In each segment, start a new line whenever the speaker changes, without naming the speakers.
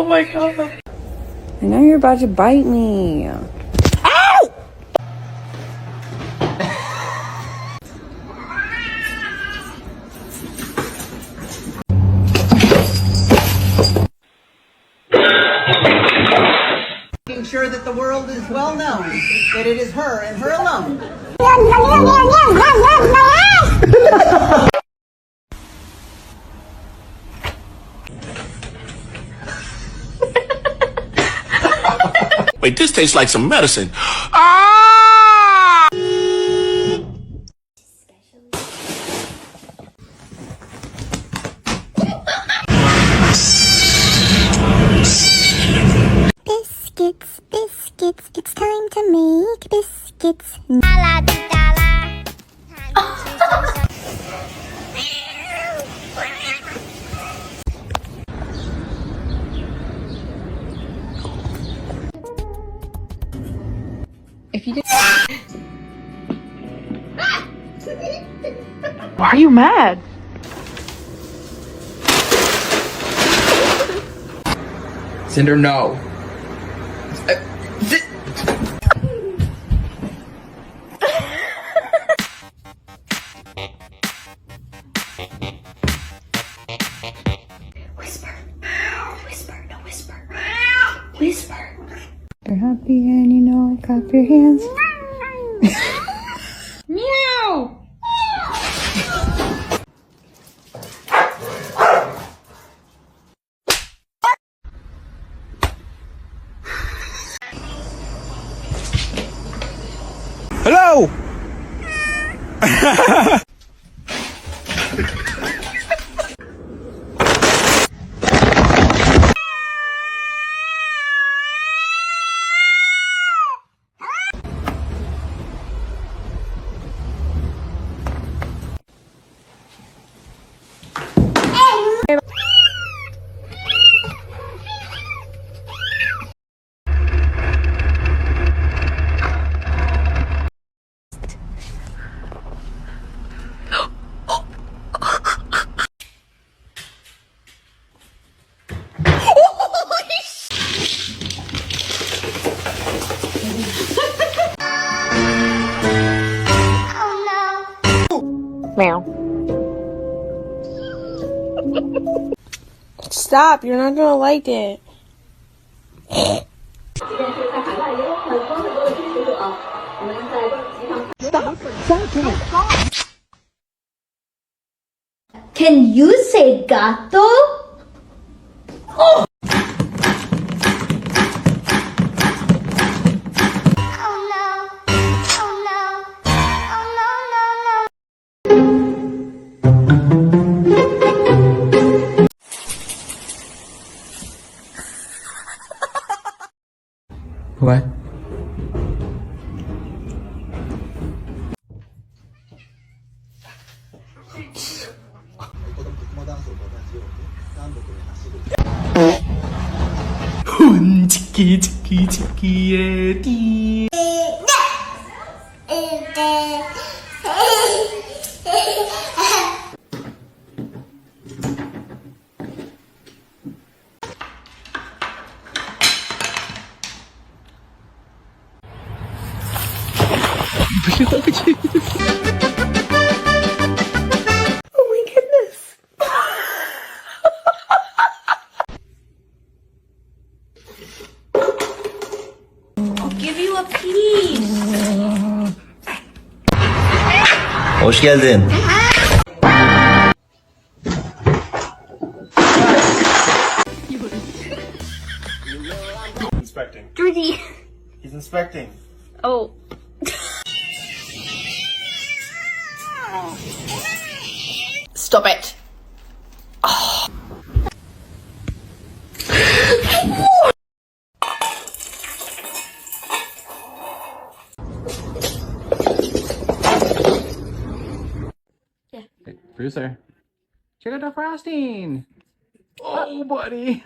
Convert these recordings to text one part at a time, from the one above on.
my god. I know you're about to bite me. Ow!
Making sure that the world is well known that it is her and her alone.
Wait, this tastes like some medicine. Ah!
Biscuits, biscuits, it's time to make biscuits.
If you did. Why are you mad?
Cinder, no.
Whisper, whisper, no whisper, whisper.
You're happy and you know, clap your hands.
Meow.
Hello!
Meow. Stop, you're not gonna like it. Stop.
Can you say gato? Oh.
What? 치키 치키 치키의 띠.
Oh my goodness.
I'll give you a piece.
Hoş geldin.
Inspecting.
Dirty.
He's inspecting.
Oh. Stop it. Oh.
Hey, producer, check out the frosting. Oh, buddy.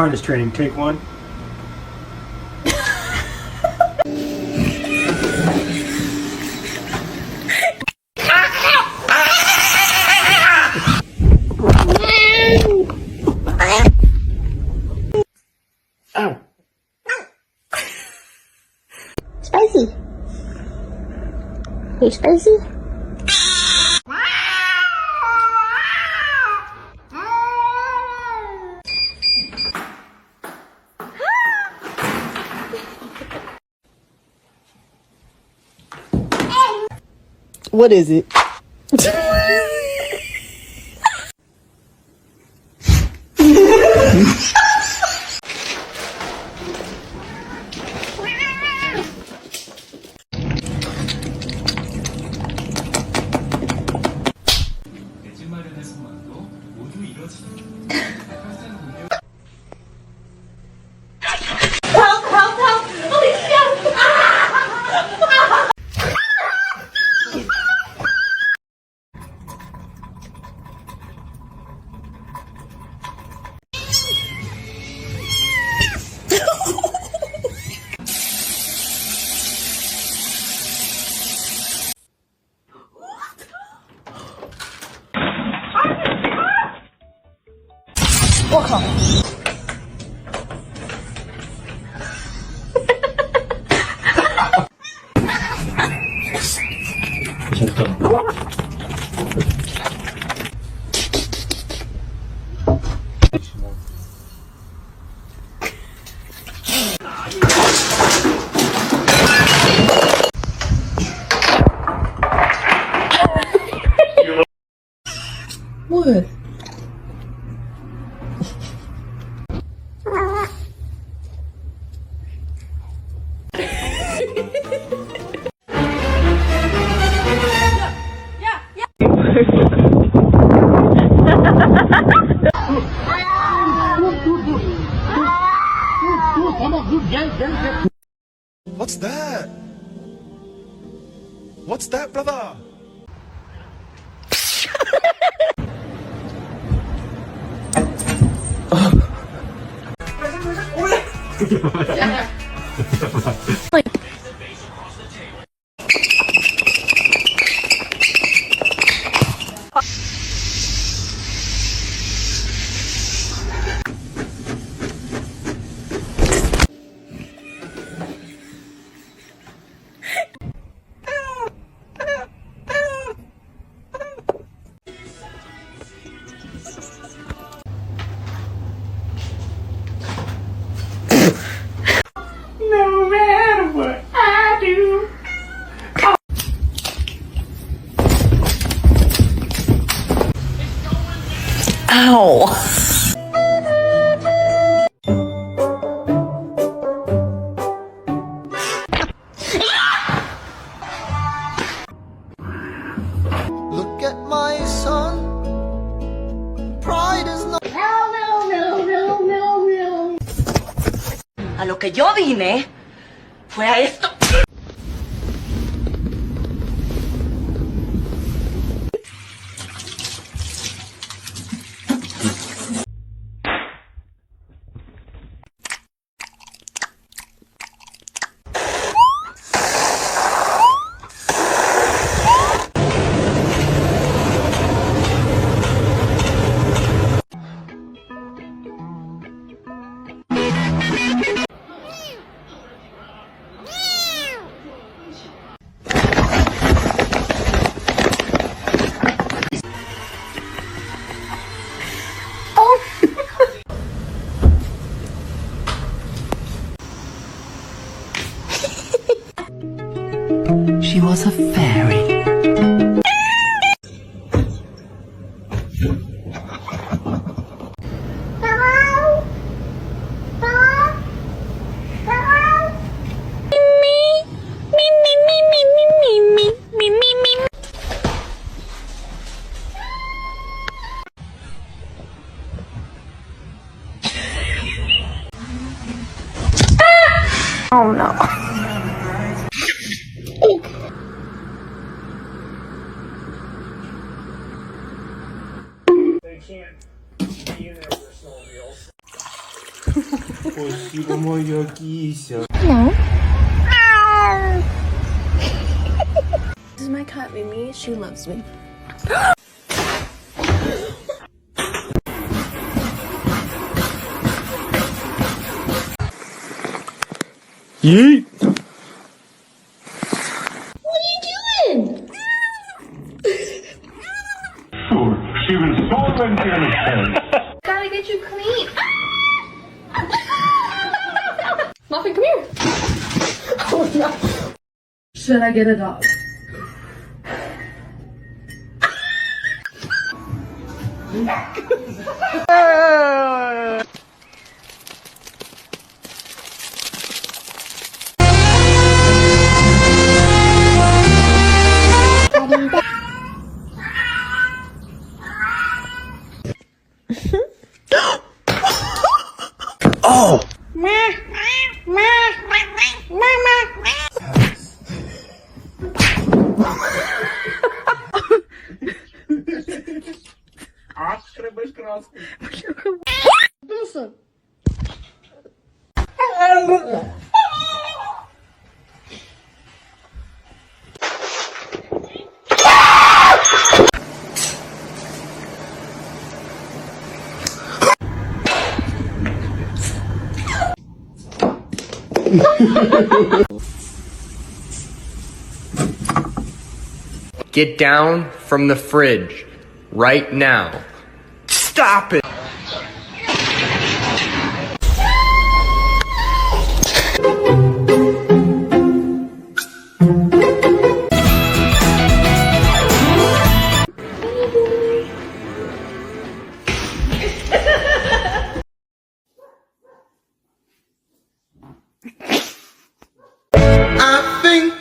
harness training. Take one.
Ow.
Spicy. Hey, spicy.
What is it?
What?
What's that? What's that, brother?
No matter what I do.
Ow.
Look at my son. Pride is not.
A lo que yo vine fue a esto. She was a fairy.
Oh no.
They can't be in there with their snowmobiles.
Спасибо, моя кися.
This is my cat Mimi. She loves me.
Yeet.
What are you doing?
She was so intelligent.
Gotta get you clean. Muffin, come here. Oh no. Should I get a dog?
Oh!
Get down from the fridge right now. Stop it!
I think